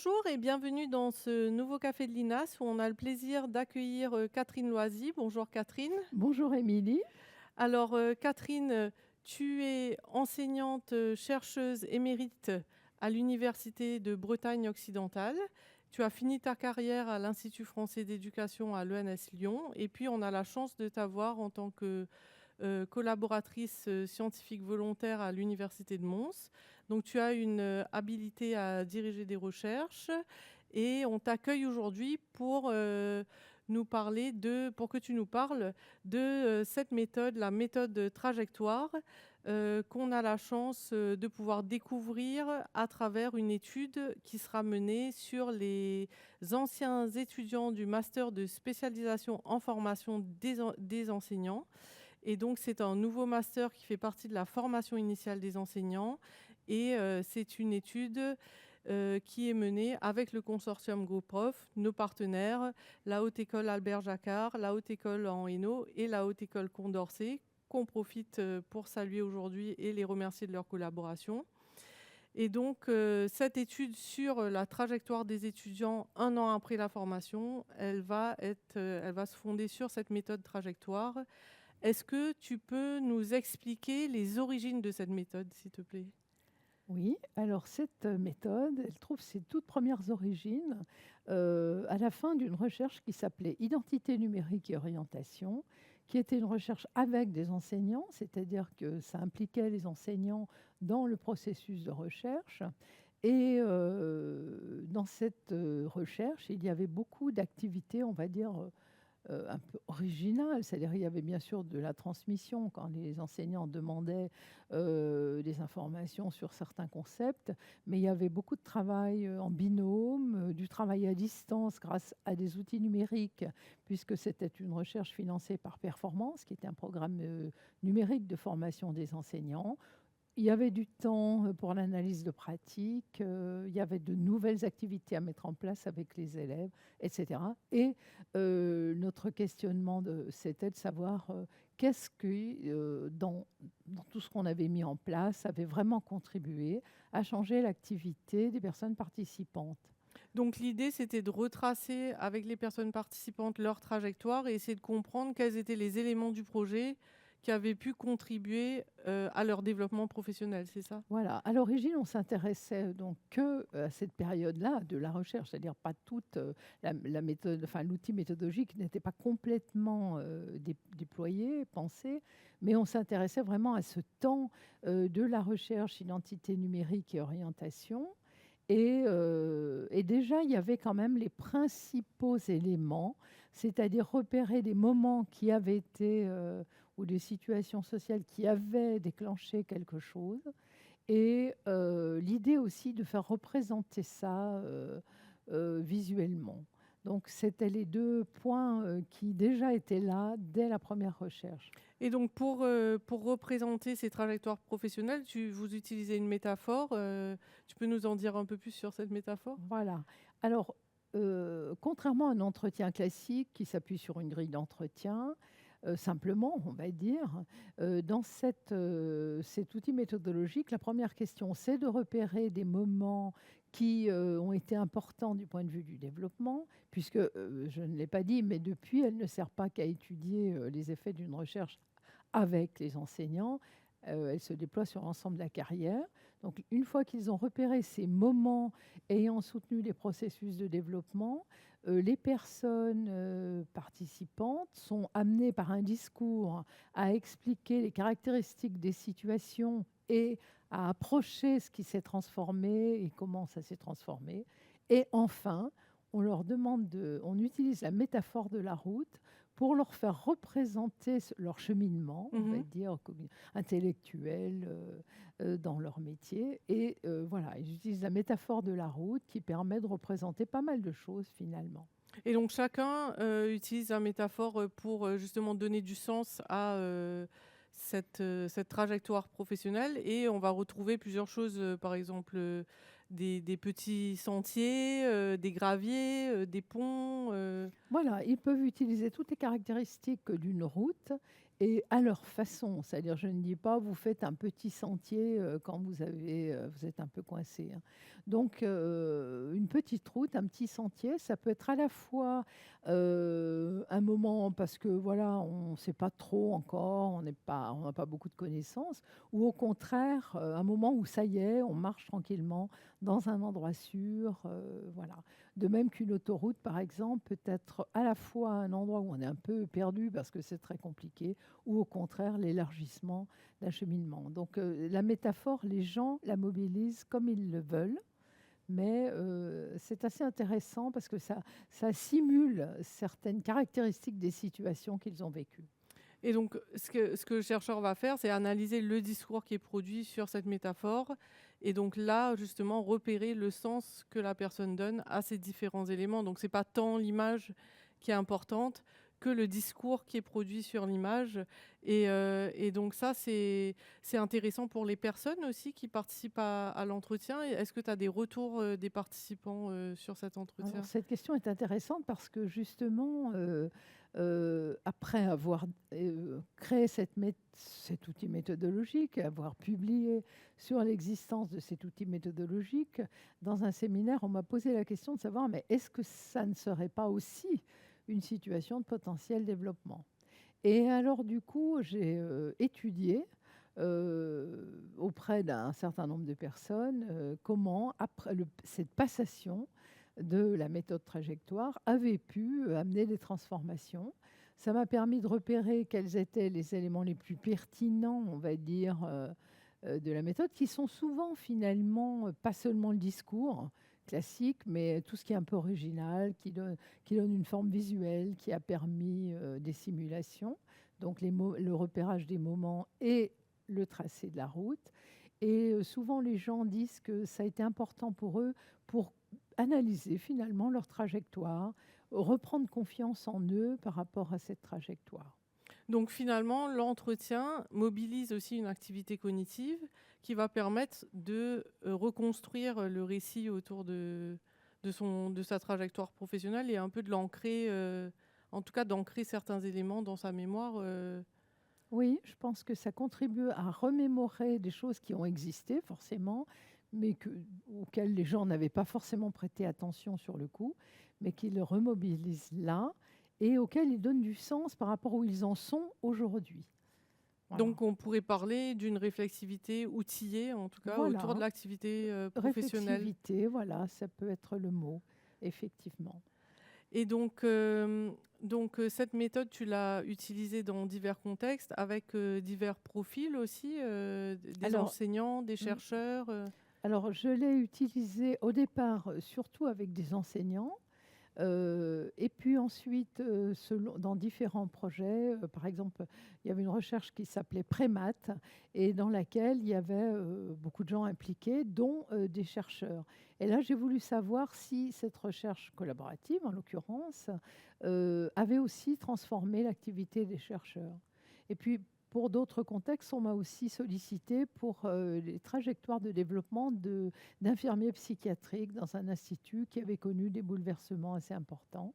Bonjour et bienvenue dans ce nouveau café de l'INAS où on a le plaisir d'accueillir Catherine Loisy. Bonjour Catherine. Bonjour Émilie. Alors Catherine, tu es enseignante chercheuse émérite à l'Université de Bretagne occidentale. Tu as fini ta carrière à l'Institut français d'éducation à l'ENS Lyon et puis on a la chance de t'avoir en tant que collaboratrice scientifique volontaire à l'Université de Mons. Donc tu as une habilité à diriger des recherches et on t'accueille aujourd'hui pour que tu nous parles de cette méthode, la méthode trajectoire, qu'on a la chance de pouvoir découvrir à travers une étude qui sera menée sur les anciens étudiants du master de spécialisation en formation des enseignants. Et donc, c'est un nouveau master qui fait partie de la formation initiale des enseignants. Et c'est une étude qui est menée avec le consortium GoProf, nos partenaires, la Haute École Albert Jacquard, la Haute École en Hainaut et la Haute École Condorcet, qu'on profite pour saluer aujourd'hui et les remercier de leur collaboration. Et donc, cette étude sur la trajectoire des étudiants un an après la formation, elle va se fonder sur cette méthode trajectoire. Est-ce que tu peux nous expliquer les origines de cette méthode, s'il te plaît? Oui, alors cette méthode, elle trouve ses toutes premières origines à la fin d'une recherche qui s'appelait Identité numérique et orientation, qui était une recherche avec des enseignants, c'est-à-dire que ça impliquait les enseignants dans le processus de recherche. Et dans cette recherche, il y avait beaucoup d'activités, on va dire, un peu original. C'est-à-dire, il y avait bien sûr de la transmission quand les enseignants demandaient des informations sur certains concepts, mais il y avait beaucoup de travail en binôme, du travail à distance grâce à des outils numériques, puisque c'était une recherche financée par Performance, qui était un programme numérique de formation des enseignants. Il y avait du temps pour l'analyse de pratique, il y avait de nouvelles activités à mettre en place avec les élèves, etc. Et notre questionnement, c'était de savoir qu'est-ce que, dans tout ce qu'on avait mis en place, avait vraiment contribué à changer l'activité des personnes participantes. Donc l'idée, c'était de retracer avec les personnes participantes leur trajectoire et essayer de comprendre quels étaient les éléments du projet qui avaient pu contribuer à leur développement professionnel, c'est ça? Voilà. À l'origine, on s'intéressait donc que à cette période-là de la recherche, c'est-à-dire pas toute la méthode, enfin l'outil méthodologique n'était pas complètement déployé, pensé, mais on s'intéressait vraiment à ce temps de la recherche, identité numérique et orientation. Et déjà, il y avait quand même les principaux éléments, c'est-à-dire repérer des moments qui avaient été, ou des situations sociales qui avaient déclenché quelque chose. Et l'idée aussi de faire représenter ça visuellement. Donc, c'était les deux points qui déjà étaient là dès la première recherche. Et donc pour représenter ces trajectoires professionnelles, vous utilisez une métaphore. Tu peux nous en dire un peu plus sur cette métaphore? Voilà. Alors, contrairement à un entretien classique qui s'appuie sur une grille d'entretien, simplement, on va dire, dans cet outil méthodologique, la première question, c'est de repérer des moments qui ont été importants du point de vue du développement, puisque, je ne l'ai pas dit, mais depuis, elle ne sert pas qu'à étudier les effets d'une recherche avec les enseignants. Elle se déploie sur l'ensemble de la carrière. Donc, une fois qu'ils ont repéré ces moments ayant soutenu les processus de développement, les personnes participantes sont amenées par un discours à expliquer les caractéristiques des situations et à approcher ce qui s'est transformé et comment ça s'est transformé. Et enfin, on utilise la métaphore de la route pour leur faire représenter leur cheminement, on va Mmh. dire, intellectuel dans leur métier. Et voilà, ils utilisent la métaphore de la route qui permet de représenter pas mal de choses finalement. Et donc chacun utilise la métaphore pour justement donner du sens à cette trajectoire professionnelle et on va retrouver plusieurs choses, par exemple des petits sentiers, des graviers, des ponts. Voilà, ils peuvent utiliser toutes les caractéristiques d'une route et à leur façon. C'est-à-dire, je ne dis pas, vous faites un petit sentier quand vous êtes un peu coincé, hein. Donc, une petite route, un petit sentier, ça peut être à la fois un moment parce que voilà, on ne sait pas trop encore, on n'a pas beaucoup de connaissances, ou au contraire, un moment où ça y est, on marche tranquillement dans un endroit sûr, voilà. De même qu'une autoroute, par exemple, peut être à la fois un endroit où on est un peu perdu parce que c'est très compliqué, ou au contraire l'élargissement d'un cheminement. Donc la métaphore, les gens la mobilisent comme ils le veulent, mais c'est assez intéressant parce que ça simule certaines caractéristiques des situations qu'ils ont vécues. Et donc, ce que le chercheur va faire, c'est analyser le discours qui est produit sur cette métaphore. Et donc là, justement, repérer le sens que la personne donne à ces différents éléments. Donc, ce n'est pas tant l'image qui est importante que le discours qui est produit sur l'image. Et donc ça, c'est intéressant pour les personnes aussi qui participent à l'entretien. Et est-ce que tu as des retours des participants sur cet entretien? Alors, cette question est intéressante parce que justement, après avoir créé cet outil méthodologique, avoir publié sur l'existence de cet outil méthodologique, dans un séminaire, on m'a posé la question de savoir, mais est-ce que ça ne serait pas aussi une situation de potentiel développement? Et alors, du coup, j'ai étudié auprès d'un certain nombre de personnes comment, après cette passation de la méthode trajectoire, avait pu amener des transformations. Ça m'a permis de repérer quels étaient les éléments les plus pertinents, on va dire, de la méthode, qui sont souvent finalement pas seulement le discours classique, mais tout ce qui est un peu original, qui donne une forme visuelle, qui a permis des simulations, donc le repérage des moments et le tracé de la route. Et souvent, les gens disent que ça a été important pour eux pour analyser finalement leur trajectoire, reprendre confiance en eux par rapport à cette trajectoire. Donc finalement, l'entretien mobilise aussi une activité cognitive qui va permettre de reconstruire le récit autour de sa trajectoire professionnelle et un peu de l'ancrer, en tout cas d'ancrer certains éléments dans sa mémoire. Oui, je pense que ça contribue à remémorer des choses qui ont existé forcément, mais auxquelles les gens n'avaient pas forcément prêté attention sur le coup, mais qui le remobilisent là et auxquels ils donnent du sens par rapport où ils en sont aujourd'hui. Voilà. Donc on pourrait parler d'une réflexivité outillée, en tout cas, autour de Voilà. l'activité professionnelle. Réflexivité, voilà, ça peut être le mot, effectivement. Et donc, cette méthode, tu l'as utilisée dans divers contextes, avec divers profils aussi, des Alors, enseignants, des mm, chercheurs. alors, je l'ai utilisé au départ surtout avec des enseignants. Et puis ensuite, dans différents projets, par exemple, il y avait une recherche qui s'appelait Prémat et dans laquelle il y avait beaucoup de gens impliqués, dont des chercheurs. Et là, j'ai voulu savoir si cette recherche collaborative, en l'occurrence, avait aussi transformé l'activité des chercheurs. Et puis, pour d'autres contextes, on m'a aussi sollicité pour les trajectoires de développement d'infirmiers psychiatriques dans un institut qui avait connu des bouleversements assez importants.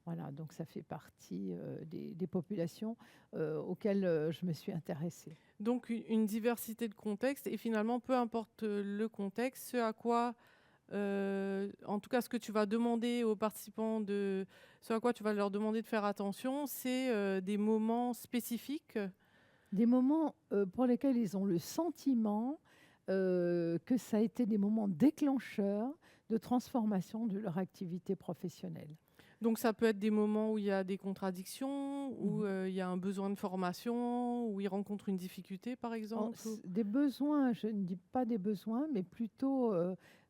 Voilà, donc ça fait partie des populations auxquelles je me suis intéressée. Donc une diversité de contextes et finalement, peu importe le contexte, ce à quoi, en tout cas, ce que tu vas demander aux participants, ce à quoi tu vas leur demander de faire attention, c'est des moments spécifiques. Des moments pour lesquels ils ont le sentiment que ça a été des moments déclencheurs de transformation de leur activité professionnelle. Donc ça peut être des moments où il y a des contradictions, où il y a un besoin de formation, où ils rencontrent une difficulté, par exemple. Des besoins, je ne dis pas des besoins, mais plutôt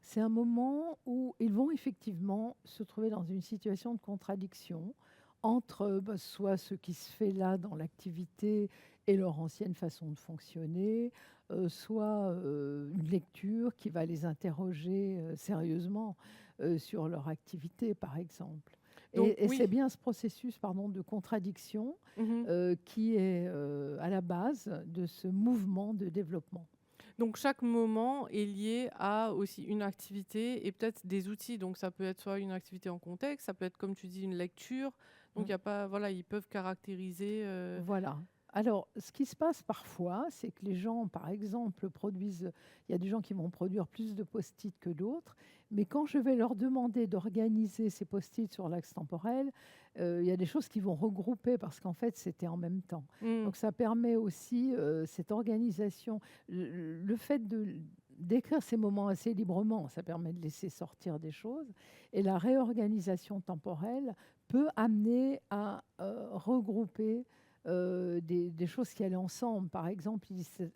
c'est un moment où ils vont effectivement se trouver dans une situation de contradiction entre soit ce qui se fait là dans l'activité et leur ancienne façon de fonctionner, soit une lecture qui va les interroger sérieusement sur leur activité, par exemple. Donc Et c'est oui. bien ce processus, pardon, de contradiction Mhm. qui est à la base de ce mouvement de développement. Donc chaque moment est lié à aussi une activité et peut-être des outils. Donc ça peut être soit une activité en contexte, ça peut être comme tu dis une lecture. Donc Mm. il y a pas, voilà, ils peuvent caractériser. Voilà. Alors, ce qui se passe parfois, c'est que les gens, par exemple, produisent il y a des gens qui vont produire plus de post-it que d'autres, mais quand je vais leur demander d'organiser ces post-it sur l'axe temporel, il y a des choses qui vont regrouper parce qu'en fait, c'était en même temps. Mmh. Donc ça permet aussi, cette organisation, le fait d'écrire ces moments assez librement, ça permet de laisser sortir des choses et la réorganisation temporelle peut amener à, regrouper des choses qui allaient ensemble. Par exemple,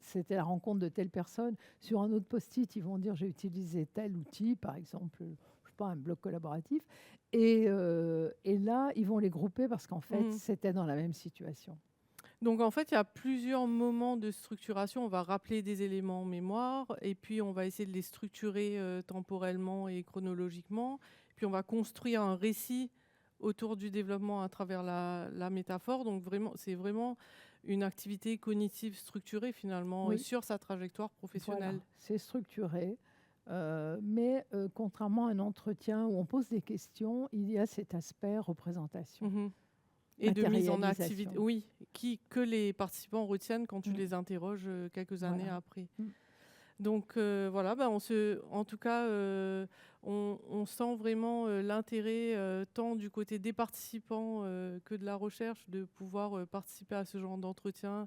c'était la rencontre de telle personne. Sur un autre post-it, ils vont dire j'ai utilisé tel outil, par exemple, je sais pas, un bloc collaboratif. Et là, ils vont les grouper parce qu'en fait, Mmh. c'était dans la même situation. Donc en fait, il y a plusieurs moments de structuration. On va rappeler des éléments en mémoire et puis on va essayer de les structurer temporellement et chronologiquement. Puis on va construire un récit autour du développement à travers la métaphore. Donc vraiment, c'est vraiment une activité cognitive structurée finalement Oui, sur sa trajectoire voilà, professionnelle. c'est structuré. Mais contrairement à un entretien où on pose des questions, il y a cet aspect représentation, Mhm. Et de mise en activité, matérialisation. oui, que les participants retiennent quand tu Mm, les interroges quelques années voilà. après. Mm. Donc voilà, bah, en tout cas, on sent vraiment l'intérêt tant du côté des participants que de la recherche de pouvoir participer à ce genre d'entretien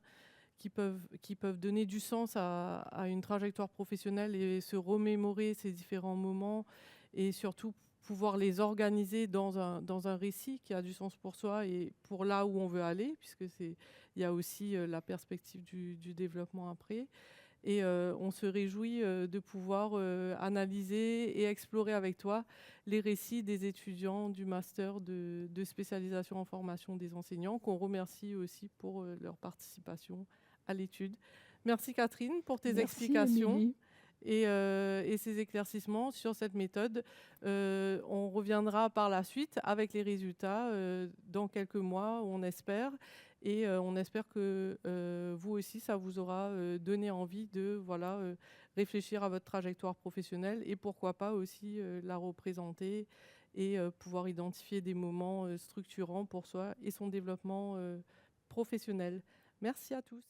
qui peuvent donner du sens à une trajectoire professionnelle et se remémorer ces différents moments et surtout pouvoir les organiser dans un récit qui a du sens pour soi et pour là où on veut aller, puisque il y a aussi la perspective du développement après. Et on se réjouit de pouvoir analyser et explorer avec toi les récits des étudiants du master de spécialisation en formation des enseignants, qu'on remercie aussi pour leur participation à l'étude. Merci Catherine pour tes Merci, explications Émilie. et ces éclaircissements sur cette méthode. On reviendra par la suite avec les résultats dans quelques mois, on espère. Et on espère que vous aussi, ça vous aura donné envie de réfléchir à votre trajectoire professionnelle et pourquoi pas aussi la représenter et pouvoir identifier des moments structurants pour soi et son développement professionnel. Merci à tous.